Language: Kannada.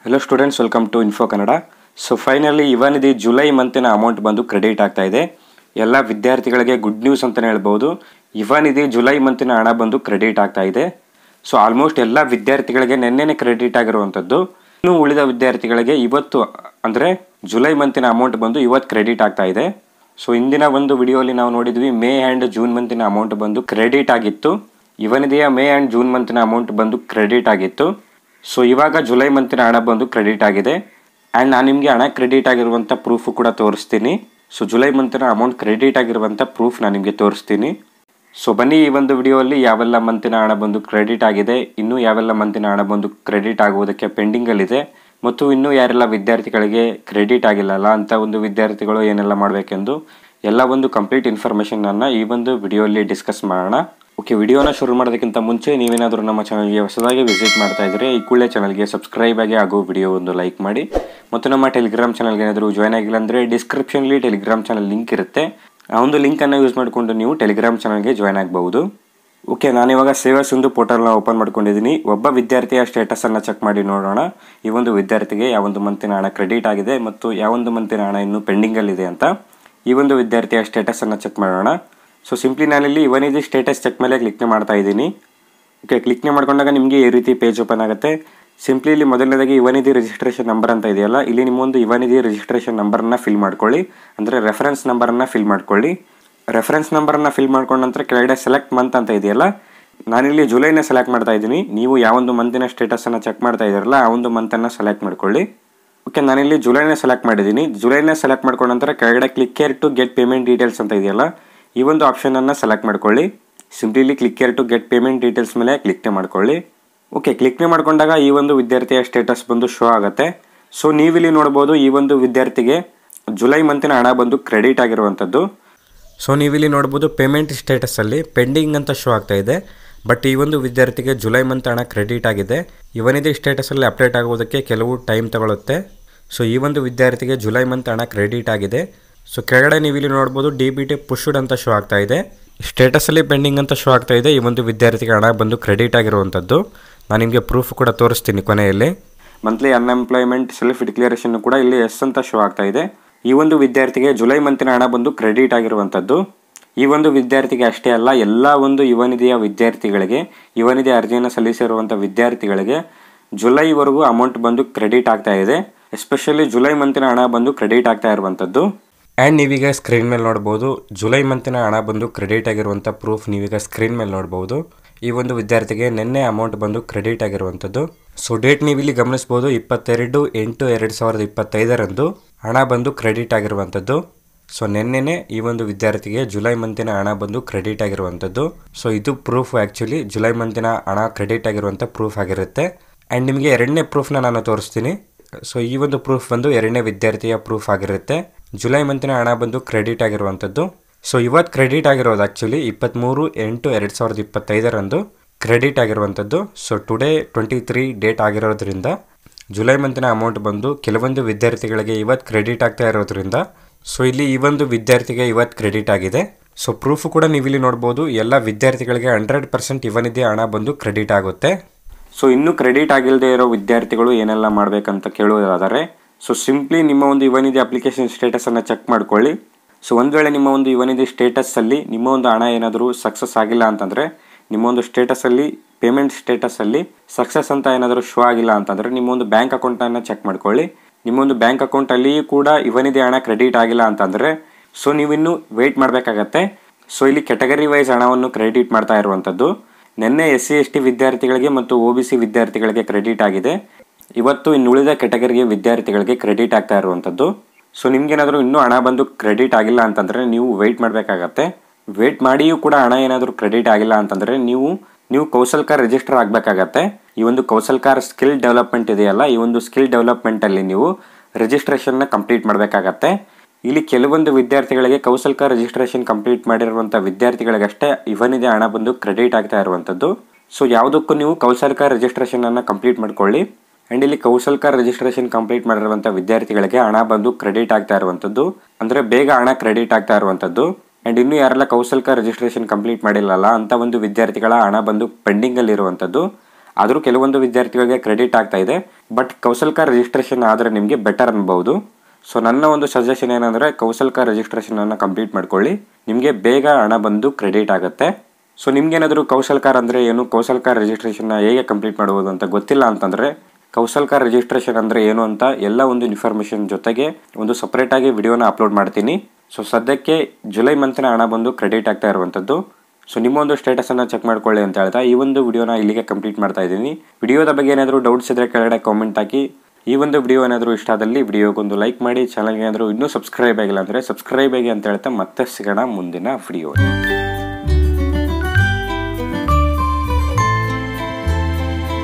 Hello students, welcome to Info Kannada. So finally ಇವನಿದಿ ಜುಲೈ ಮಂತಿನ ಅಮೌಂಟ್ ಬಂದು ಕ್ರೆಡಿಟ್ ಆಗ್ತಾ ಇದೆ. ಎಲ್ಲ ವಿದ್ಯಾರ್ಥಿಗಳಿಗೆ ಗುಡ್ ನ್ಯೂಸ್ ಅಂತಾನೆ ಹೇಳ್ಬೋದು. ಇವನಿದಿ ಜುಲೈ ಮಂತಿನ ಹಣ ಬಂದು ಕ್ರೆಡಿಟ್ ಆಗ್ತಾ ಇದೆ. ಸೊ ಆಲ್ಮೋಸ್ಟ್ ಎಲ್ಲ ವಿದ್ಯಾರ್ಥಿಗಳಿಗೆ ನೆನ್ನೆನೇ ಕ್ರೆಡಿಟ್ ಆಗಿರುವಂತದ್ದು. ಇನ್ನು ಉಳಿದ ವಿದ್ಯಾರ್ಥಿಗಳಿಗೆ ಇವತ್ತು ಅಂದ್ರೆ ಜುಲೈ ಮಂತಿನ ಅಮೌಂಟ್ ಬಂದು ಇವತ್ತು ಕ್ರೆಡಿಟ್ ಆಗ್ತಾ ಇದೆ. ಸೊ ಇಂದಿನ ಒಂದು ವಿಡಿಯೋಲಿ ನಾವು ನೋಡಿದ್ವಿ ಮೇ ಅಂಡ್ ಜೂನ್ ಮಂತಿನ ಅಮೌಂಟ್ ಬಂದು ಕ್ರೆಡಿಟ್ ಆಗಿತ್ತು. ಇವನಿದಿಯ ಮೇ ಅಂಡ್ ಜೂನ್ ಮಂತಿನ ಅಮೌಂಟ್ ಬಂದು ಕ್ರೆಡಿಟ್ ಆಗಿತ್ತು. ಸೊ ಇವಾಗ ಜುಲೈ ಮಂತಿನ ಹಣ ಬಂದು ಕ್ರೆಡಿಟ್ ಆಗಿದೆ ಆ್ಯಂಡ್ ನಾನು ನಿಮಗೆ ಹಣ ಕ್ರೆಡಿಟ್ ಆಗಿರುವಂಥ ಪ್ರೂಫು ಕೂಡ ತೋರಿಸ್ತೀನಿ. ಸೊ ಜುಲೈ ಮಂತಿನ ಅಮೌಂಟ್ ಕ್ರೆಡಿಟ್ ಆಗಿರುವಂಥ ಪ್ರೂಫ್ ನಾನು ನಿಮಗೆ ತೋರಿಸ್ತೀನಿ. ಸೊ ಬನ್ನಿ ಈ ಒಂದು ವಿಡಿಯೋಲ್ಲಿ ಯಾವೆಲ್ಲ ಮಂತಿನ ಹಣ ಬಂದು ಕ್ರೆಡಿಟ್ ಆಗಿದೆ, ಇನ್ನೂ ಯಾವೆಲ್ಲ ಮಂತಿನ ಹಣ ಬಂದು ಕ್ರೆಡಿಟ್ ಆಗುವುದಕ್ಕೆ ಪೆಂಡಿಂಗಲ್ಲಿದೆ ಮತ್ತು ಇನ್ನೂ ಯಾರೆಲ್ಲ ವಿದ್ಯಾರ್ಥಿಗಳಿಗೆ ಕ್ರೆಡಿಟ್ ಆಗಿಲ್ಲಲ್ಲ ಅಂತ ಒಂದು ವಿದ್ಯಾರ್ಥಿಗಳು ಏನೆಲ್ಲ ಮಾಡಬೇಕೆಂದು ಎಲ್ಲ ಒಂದು ಕಂಪ್ಲೀಟ್ ಇನ್ಫಾರ್ಮೇಷನನ್ನು ಈ ಒಂದು ವಿಡಿಯೋಲ್ಲಿ ಡಿಸ್ಕಸ್ ಮಾಡೋಣ. ಓಕೆ, ವಿಡಿಯೋನ ಶುರು ಮಾಡೋದಕ್ಕಿಂತ ಮುಂಚೆ ನೀವೇನಾದರೂ ನಮ್ಮ ಚಾನಲ್ಗೆ ಹೊಸದಾಗಿ ವಿಸಿಟ್ ಮಾಡ್ತಾ ಇದ್ದರೆ ಈ ಕೂಡಲೇ ಚಾನಲ್ಗೆ ಸಬ್ಸ್ಕ್ರೈಬ್ ಆಗಿ ಹಾಗೂ ವಿಡಿಯೋ ಒಂದು ಲೈಕ್ ಮಾಡಿ ಮತ್ತು ನಮ್ಮ ಟೆಲಿಗ್ರಾಮ್ ಚಾನಲ್ಗೆ ಏನಾದರೂ ಜಾಯ್ನ್ ಆಗಿಲ್ಲ ಅಂದರೆ ಡಿಸ್ಕ್ರಿಪ್ಷನ್ಲಿ ಟೆಲಿಗ್ರಾಮ್ ಚಾನಲ್ ಲಿಂಕ್ ಇರುತ್ತೆ. ಆ ಒಂದು ಲಿಂಕನ್ನು ಯೂಸ್ ಮಾಡಿಕೊಂಡು ನೀವು ಟೆಲಿಗ್ರಾಮ್ ಚಾನಲ್ಗೆ ಜಾಯ್ನ್ ಆಗಬಹುದು. ಓಕೆ, ನಾನಿವಾಗ ಸೇವಾ ಸಿಂಧು ಪೋರ್ಟಲ್ನ ಓಪನ್ ಮಾಡ್ಕೊಂಡಿದ್ದೀನಿ. ಒಬ್ಬ ವಿದ್ಯಾರ್ಥಿಯ ಸ್ಟೇಟಸನ್ನು ಚೆಕ್ ಮಾಡಿ ನೋಡೋಣ ಈ ಒಂದು ವಿದ್ಯಾರ್ಥಿಗೆ ಯಾವೊಂದು ಮಂತಿನ ಹಣ ಕ್ರೆಡಿಟ್ ಆಗಿದೆ ಮತ್ತು ಯಾವೊಂದು ಮಂತಿನ ಹಣ ಇನ್ನೂ ಪೆಂಡಿಂಗಲ್ಲಿದೆ ಅಂತ. ಈ ಒಂದು ವಿದ್ಯಾರ್ಥಿಯ ಸ್ಟೇಟಸನ್ನು ಚೆಕ್ ಮಾಡೋಣ. ಸೊ ಸಿಂಪ್ಲಿ ನಾನಿಲ್ಲಿ ಇವನಿದಿ ಸ್ಟೇಟಸ್ ಚೆಕ್ ಮೇಲೆ ಕ್ಲಿಕ್ನೆ ಮಾಡ್ತಾ ಇದ್ದೀನಿ. ಓಕೆ, ಕ್ಲಿಕ್ನೆ ಮಾಡ್ಕೊಂಡಾಗ ನಿಮಗೆ ಈ ರೀತಿ ಪೇಜ್ ಓಪನ್ ಆಗುತ್ತೆ. ಸಿಂಪ್ಲಿ ಇಲ್ಲಿ ಮೊದಲನೇದಾಗಿ ಇವನಿದಿ ರಿಜಿಸ್ಟ್ರೇಷನ್ ನಂಬರ್ ಅಂತ ಇದೆಯಲ್ಲ, ಇಲ್ಲಿ ನಿಮ್ಮೊಂದು ಇವನಿದಿ ರಿಜಿಸ್ಟ್ರೇಷನ್ ನಂಬರನ್ನು ಫಿಲ್ ಮಾಡ್ಕೊಳ್ಳಿ, ಅಂದರೆ ರೆಫರೆನ್ಸ್ ನಂಬರನ್ನು ಫಿಲ್ ಮಾಡ್ಕೊಳ್ಳಿ. ರೆಫರೆನ್ಸ್ ನಂಬರನ್ನು ಫಿಲ್ ಮಾಡ್ಕೊಂಡ ನಂತರ ಕೆಳಗಡೆ ಸೆಲೆಕ್ಟ್ ಮಂತ್ ಅಂತ ಇದೆಯಲ್ಲ, ನಾನಿಲ್ಲಿ ಜುಲೈನ ಸೆಲೆಕ್ಟ್ ಮಾಡ್ತಾ ಇದ್ದೀನಿ. ನೀವು ಯಾವೊಂದು ಮಂತಿನ ಸ್ಟೇಟಸನ್ನು ಚೆಕ್ ಮಾಡ್ತಾ ಇದ್ದೀರಲ್ಲ ಆ ಒಂದು ಮಂತನ್ನು ಸೆಲೆಕ್ಟ್ ಮಾಡ್ಕೊಳ್ಳಿ. ಓಕೆ, ನಾನಿಲ್ಲಿ ಜುಲೈನ ಸೆಲೆಕ್ಟ್ ಮಾಡಿದ್ದೀನಿ. ಜುಲೈನ ಸೆಲೆಕ್ಟ್ ಮಾಡ್ಕೊಂಡ ನಂತರ ಕೆಳಗಡೆ click here to get payment details ಅಂತ ಇದೆಯಲ್ಲ, ಈ ಒಂದು ಆಪ್ಷನನ್ನು ಸೆಲೆಕ್ಟ್ ಮಾಡ್ಕೊಳ್ಳಿ. Simply click here to get payment details ಮೇಲೆ ಕ್ಲಿಕ್ನೆ ಮಾಡ್ಕೊಳ್ಳಿ. ಓಕೆ, ಕ್ಲಿಕ್ನೆ ಮಾಡ್ಕೊಂಡಾಗ ಈ ಒಂದು ವಿದ್ಯಾರ್ಥಿಯ ಸ್ಟೇಟಸ್ ಬಂದು ಶೋ ಆಗುತ್ತೆ. ಸೊ ನೀವಿಲ್ಲಿ ನೋಡ್ಬೋದು ಈ ಒಂದು ವಿದ್ಯಾರ್ಥಿಗೆ ಜುಲೈ ಮಂತಿನ ಹಣ ಬಂದು ಕ್ರೆಡಿಟ್ ಆಗಿರುವಂಥದ್ದು. ಸೊ ನೀವಿಲ್ಲಿ ನೋಡ್ಬೋದು ಪೇಮೆಂಟ್ ಸ್ಟೇಟಸಲ್ಲಿ ಪೆಂಡಿಂಗ್ ಅಂತ ಶೋ ಆಗ್ತಾ ಇದೆ. ಬಟ್ ಈ ಒಂದು ವಿದ್ಯಾರ್ಥಿಗೆ ಜುಲೈ ಮಂತ್ ಹಣ ಕ್ರೆಡಿಟ್ ಆಗಿದೆ. ಇವನಿದೆ ಸ್ಟೇಟಸಲ್ಲಿ ಅಪ್ಡೇಟ್ ಆಗುವುದಕ್ಕೆ ಕೆಲವು ಟೈಮ್ ತಗೊಳುತ್ತೆ. ಸೊ ಈ ಒಂದು ವಿದ್ಯಾರ್ಥಿಗೆ ಜುಲೈ ಮಂತ್ ಹಣ ಕ್ರೆಡಿಟ್ ಆಗಿದೆ. ಸೊ ಕೆಳಗಡೆ ನೀವು ಇಲ್ಲಿ ನೋಡ್ಬೋದು DBT ಪುಷ್ಡ್ ಅಂತ ಶೋ ಆಗ್ತಾ ಇದೆ. ಸ್ಟೇಟಸಲ್ಲಿ ಪೆಂಡಿಂಗ್ ಅಂತ ಶೋ ಆಗ್ತಾ ಇದೆ. ಈ ಒಂದು ವಿದ್ಯಾರ್ಥಿಗೆ ಹಣ ಬಂದು ಕ್ರೆಡಿಟ್ ಆಗಿರುವಂಥದ್ದು. ನಾನು ನಿಮಗೆ ಪ್ರೂಫ್ ಕೂಡ ತೋರಿಸ್ತೀನಿ ಕೊನೆಯಲ್ಲಿ. ಮಂತ್ಲಿ ಅನ್ಎಂಪ್ಲಾಯ್ಮೆಂಟ್ ಸೆಲ್ಫ್ ಡಿಕ್ಲರೇಷನ್ ಕೂಡ ಇಲ್ಲಿ ಎಸ್ ಅಂತ ಶೋ ಆಗ್ತಾ ಇದೆ. ಈ ಒಂದು ವಿದ್ಯಾರ್ಥಿಗೆ ಜುಲೈ ಮಂತಿನ ಹಣ ಬಂದು ಕ್ರೆಡಿಟ್ ಆಗಿರುವಂಥದ್ದು. ಈ ಒಂದು ವಿದ್ಯಾರ್ಥಿಗೆ ಅಷ್ಟೇ ಅಲ್ಲ, ಎಲ್ಲ ಒಂದು ಯುವನಿಧಿಯ ವಿದ್ಯಾರ್ಥಿಗಳಿಗೆ, ಯುವನಿಧಿ ಅರ್ಜಿಯನ್ನು ಸಲ್ಲಿಸಿರುವಂಥ ವಿದ್ಯಾರ್ಥಿಗಳಿಗೆ ಜುಲೈವರೆಗೂ ಅಮೌಂಟ್ ಬಂದು ಕ್ರೆಡಿಟ್ ಆಗ್ತಾ ಇದೆ. ಎಸ್ಪೆಷಲಿ ಜುಲೈ ಮಂತಿನ ಹಣ ಬಂದು ಕ್ರೆಡಿಟ್ ಆಗ್ತಾ ಇರುವಂಥದ್ದು. ಆ್ಯಂಡ್ ನೀವೀಗ ಸ್ಕ್ರೀನ್ ಮೇಲೆ ನೋಡ್ಬೋದು ಜುಲೈ ಮಂತಿನ ಹಣ ಬಂದು ಕ್ರೆಡಿಟ್ ಆಗಿರುವಂಥ ಪ್ರೂಫ್ ನೀವೀಗ ಸ್ಕ್ರೀನ್ ಮೇಲೆ ನೋಡ್ಬೋದು. ಈ ಒಂದು ವಿದ್ಯಾರ್ಥಿಗೆ ನಿನ್ನೆ ಅಮೌಂಟ್ ಬಂದು ಕ್ರೆಡಿಟ್ ಆಗಿರುವಂಥದ್ದು. ಸೊ ಡೇಟ್ ನೀವಿಲ್ಲಿ ಗಮನಿಸ್ಬೋದು 22/8/2025 ಹಣ ಬಂದು ಕ್ರೆಡಿಟ್ ಆಗಿರುವಂಥದ್ದು. ಸೊ ನಿನ್ನೆನೆ ಈ ಒಂದು ವಿದ್ಯಾರ್ಥಿಗೆ ಜುಲೈ ಮಂತಿನ ಹಣ ಬಂದು ಕ್ರೆಡಿಟ್ ಆಗಿರುವಂಥದ್ದು. ಸೊ ಇದು ಪ್ರೂಫ್ ಆ್ಯಕ್ಚುಲಿ ಜುಲೈ ಮಂತಿನ ಹಣ ಕ್ರೆಡಿಟ್ ಆಗಿರುವಂಥ ಪ್ರೂಫ್ ಆಗಿರುತ್ತೆ. ಆ್ಯಂಡ್ ನಿಮಗೆ ಎರಡನೇ ಪ್ರೂಫ್ನ ನಾನು ತೋರಿಸ್ತೀನಿ. ಸೊ ಈ ಒಂದು ಪ್ರೂಫ್ ಬಂದು ಎರಡನೇ ವಿದ್ಯಾರ್ಥಿಯ ಪ್ರೂಫ್ ಆಗಿರುತ್ತೆ. ಜುಲೈ ಮಂತಿನ ಹಣ ಬಂದು ಕ್ರೆಡಿಟ್ ಆಗಿರುವಂಥದ್ದು. ಸೊ ಇವತ್ತು ಕ್ರೆಡಿಟ್ ಆಗಿರೋದು ಆ್ಯಕ್ಚುಲಿ 23/8/2025 ಕ್ರೆಡಿಟ್ ಆಗಿರುವಂಥದ್ದು. ಸೊ ಟುಡೇ 23 ಡೇಟ್ ಆಗಿರೋದ್ರಿಂದ ಜುಲೈ ಮಂತಿನ ಅಮೌಂಟ್ ಬಂದು ಕೆಲವೊಂದು ವಿದ್ಯಾರ್ಥಿಗಳಿಗೆ ಇವತ್ತು ಕ್ರೆಡಿಟ್ ಆಗ್ತಾ ಇರೋದ್ರಿಂದ ಸೊ ಇಲ್ಲಿ ಈ ಒಂದು ವಿದ್ಯಾರ್ಥಿಗೆ ಇವತ್ತು ಕ್ರೆಡಿಟ್ ಆಗಿದೆ. ಸೊ ಪ್ರೂಫು ಕೂಡ ನೀವಿಲ್ಲಿ ನೋಡ್ಬೋದು ಎಲ್ಲ ವಿದ್ಯಾರ್ಥಿಗಳಿಗೆ 100% ಇವನಿದೆ ಹಣ ಬಂದು ಕ್ರೆಡಿಟ್ ಆಗುತ್ತೆ. ಸೊ ಇನ್ನೂ ಕ್ರೆಡಿಟ್ ಆಗಿಲ್ಲದೆ ಇರೋ ವಿದ್ಯಾರ್ಥಿಗಳು ಏನೆಲ್ಲ ಮಾಡಬೇಕಂತ ಕೇಳೋದಾದರೆ ಸೊ ಸಿಂಪ್ಲಿ ನಿಮ್ಮ ಒಂದು ಇವನಿಧಿ ಅಪ್ಲಿಕೇಶನ್ ಸ್ಟೇಟಸನ್ನು ಚೆಕ್ ಮಾಡ್ಕೊಳ್ಳಿ. ಸೊ ಒಂದು ವೇಳೆ ನಿಮ್ಮ ಒಂದು ಇವನಿಧಿ ಸ್ಟೇಟಸಲ್ಲಿ ನಿಮ್ಮ ಒಂದು ಹಣ ಏನಾದರೂ ಸಕ್ಸಸ್ ಆಗಿಲ್ಲ ಅಂತಂದರೆ, ನಿಮ್ಮ ಒಂದು ಸ್ಟೇಟಸಲ್ಲಿ ಪೇಮೆಂಟ್ ಸ್ಟೇಟಸಲ್ಲಿ ಸಕ್ಸಸ್ ಅಂತ ಏನಾದರೂ ಶೋ ಆಗಿಲ್ಲ ಅಂತಂದರೆ ನಿಮ್ಮ ಒಂದು ಬ್ಯಾಂಕ್ ಅಕೌಂಟನ್ನು ಚೆಕ್ ಮಾಡ್ಕೊಳ್ಳಿ. ನಿಮ್ಮ ಒಂದು ಬ್ಯಾಂಕ್ ಅಕೌಂಟಲ್ಲಿಯೂ ಕೂಡ ಇವನಿಧಿ ಹಣ ಕ್ರೆಡಿಟ್ ಆಗಿಲ್ಲ ಅಂತಂದರೆ ಸೊ ನೀವಿನ್ನೂ ವೆಯ್ಟ್ ಮಾಡಬೇಕಾಗತ್ತೆ. ಸೊ ಇಲ್ಲಿ ಕೆಟಗರಿ ವೈಸ್ ಹಣವನ್ನು ಕ್ರೆಡಿಟ್ ಮಾಡ್ತಾ ಇರುವಂಥದ್ದು. ನಿನ್ನೆ SC/ST ವಿದ್ಯಾರ್ಥಿಗಳಿಗೆ ಮತ್ತು OBC ವಿದ್ಯಾರ್ಥಿಗಳಿಗೆ ಕ್ರೆಡಿಟ್ ಆಗಿದೆ. ಇವತ್ತು ಇನ್ನುಳಿದ ಕೆಟಗರಿಗೆ ವಿದ್ಯಾರ್ಥಿಗಳಿಗೆ ಕ್ರೆಡಿಟ್ ಆಗ್ತಾ ಇರುವಂಥದ್ದು. ಸೊ ನಿಮ್ಗೇನಾದರೂ ಇನ್ನೂ ಹಣ ಬಂದು ಕ್ರೆಡಿಟ್ ಆಗಿಲ್ಲ ಅಂತಂದರೆ ನೀವು ವೆಯ್ಟ್ ಮಾಡಬೇಕಾಗತ್ತೆ. ವೆಯ್ಟ್ ಮಾಡಿಯೂ ಕೂಡ ಹಣ ಏನಾದರೂ ಕ್ರೆಡಿಟ್ ಆಗಿಲ್ಲ ಅಂತಂದರೆ ನೀವು ಕೌಶಲ್ಕಾರ್ ರಿಜಿಸ್ಟರ್ ಆಗಬೇಕಾಗತ್ತೆ. ಈ ಒಂದು ಕೌಶಲ್ಕಾರ್ ಸ್ಕಿಲ್ ಡೆವಲಪ್ಮೆಂಟ್ ಇದೆಯಲ್ಲ, ಈ ಒಂದು ಸ್ಕಿಲ್ ಡೆವಲಪ್ಮೆಂಟಲ್ಲಿ ನೀವು ರಿಜಿಸ್ಟ್ರೇಷನ್ನ ಕಂಪ್ಲೀಟ್ ಮಾಡಬೇಕಾಗತ್ತೆ. ಇಲ್ಲಿ ಕೆಲವೊಂದು ವಿದ್ಯಾರ್ಥಿಗಳಿಗೆ ಕೌಶಲ್ಕಾರ್ ರಿಜಿಸ್ಟ್ರೇಷನ್ ಕಂಪ್ಲೀಟ್ ಮಾಡಿರುವಂಥ ವಿದ್ಯಾರ್ಥಿಗಳಿಗಷ್ಟೇ ಇವನಿದೆ ಹಣ ಬಂದು ಕ್ರೆಡಿಟ್ ಆಗ್ತಾ ಇರುವಂಥದ್ದು. ಸೊ ಯಾವುದಕ್ಕೂ ನೀವು ಕೌಶಲ್ಕಾರ್ ರಿಜಿಸ್ಟ್ರೇಷನನ್ನು ಕಂಪ್ಲೀಟ್ ಮಾಡ್ಕೊಳ್ಳಿ. ಆ್ಯಂಡ್ ಇಲ್ಲಿ ಕೌಶಲ್ಕಾರ್ ರಿಜಿಸ್ಟ್ರೇಷನ್ ಕಂಪ್ಲೀಟ್ ಮಾಡಿರುವಂಥ ವಿದ್ಯಾರ್ಥಿಗಳಿಗೆ ಹಣ ಬಂದು ಕ್ರೆಡಿಟ್ ಆಗ್ತಾ ಇರುವಂಥದ್ದು, ಅಂದರೆ ಬೇಗ ಹಣ ಕ್ರೆಡಿಟ್ ಆಗ್ತಾ ಇರುವಂಥದ್ದು. ಆ್ಯಂಡ್ ಇನ್ನೂ ಯಾರೆಲ್ಲ ಕೌಶಲ್ಕಾರ್ ರಿಜಿಸ್ಟ್ರೇಷನ್ ಕಂಪ್ಲೀಟ್ ಮಾಡಿಲ್ಲಲ್ಲ ಅಂಥ ಒಂದು ವಿದ್ಯಾರ್ಥಿಗಳ ಹಣ ಬಂದು ಪೆಂಡಿಂಗಲ್ಲಿರುವಂಥದ್ದು. ಆದರೂ ಕೆಲವೊಂದು ವಿದ್ಯಾರ್ಥಿಗಳಿಗೆ ಕ್ರೆಡಿಟ್ ಆಗ್ತಾ ಇದೆ. ಬಟ್ ಕೌಶಲ್ಕ ರಿಜಿಸ್ಟ್ರೇಷನ್ ಆದರೆ ನಿಮಗೆ ಬೆಟರ್ ಅನ್ಬೋದು. ಸೊ ನನ್ನ ಒಂದು ಸಜೆಷನ್ ಏನಂದರೆ ಕೌಶಲ್ಕ ರಿಜಿಸ್ಟ್ರೇಷನನ್ನು ಕಂಪ್ಲೀಟ್ ಮಾಡ್ಕೊಳ್ಳಿ, ನಿಮಗೆ ಬೇಗ ಹಣ ಬಂದು ಕ್ರೆಡಿಟ್ ಆಗುತ್ತೆ. ಸೊ ನಿಮ್ಗೇನಾದರೂ ಕೌಶಲ್ಕಾರ್ ಅಂದರೆ ಏನು, ಕೌಶಲ್ಕ ರಿಜಿಸ್ಟ್ರೇಷನ್ನ ಹೇಗೆ ಕಂಪ್ಲೀಟ್ ಮಾಡ್ಬೋದು ಅಂತ ಗೊತ್ತಿಲ್ಲ ಅಂತಂದರೆ ಕೌಶಲ್ಕ ರಿಜಿಸ್ಟ್ರೇಷನ್ ಅಂದರೆ ಏನು ಅಂತ ಎಲ್ಲ ಒಂದು ಇನ್ಫಾರ್ಮೇಷನ್ ಜೊತೆಗೆ ಒಂದು ಸಪ್ರೇಟಾಗಿ ವಿಡಿಯೋನ ಅಪ್ಲೋಡ್ ಮಾಡ್ತೀನಿ. ಸೊ ಸದ್ಯಕ್ಕೆ ಜುಲೈ ಮಂತಿನ ಹಣ ಬಂದು ಕ್ರೆಡಿಟ್ ಆಗ್ತಾ ಇರುವಂಥದ್ದು. ಸೊ ನಿಮ್ಮ ಒಂದು ಸ್ಟೇಟಸನ್ನು ಚೆಕ್ ಮಾಡ್ಕೊಳ್ಳಿ ಅಂತ ಹೇಳ್ತಾ ಈ ಒಂದು ವಿಡಿಯೋನ ಇಲ್ಲಿಗೆ ಕಂಪ್ಲೀಟ್ ಮಾಡ್ತಾ ಇದ್ದೀನಿ. ವಿಡಿಯೋದ ಬಗ್ಗೆ ಏನಾದರೂ ಡೌಟ್ಸ್ ಇದ್ದರೆ ಕೆಳಗಡೆ ಕಾಮೆಂಟ್ ಹಾಕಿ. ಈ ಒಂದು ವಿಡಿಯೋ ಏನಾದರೂ ಇಷ್ಟ ಆದಲ್ಲಿ ವಿಡಿಯೋಗೊಂದು ಲೈಕ್ ಮಾಡಿ. ಚಾನಲ್ಗೆ ಏನಾದರೂ ಇನ್ನೂ ಸಬ್ಸ್ಕ್ರೈಬ್ ಆಗಿಲ್ಲ ಅಂದರೆ ಸಬ್ಸ್ಕ್ರೈಬ್ ಆಗಿ ಅಂತ ಹೇಳ್ತಾ ಮತ್ತೆ ಸಿಗೋಣ ಮುಂದಿನ ವಿಡಿಯೋ.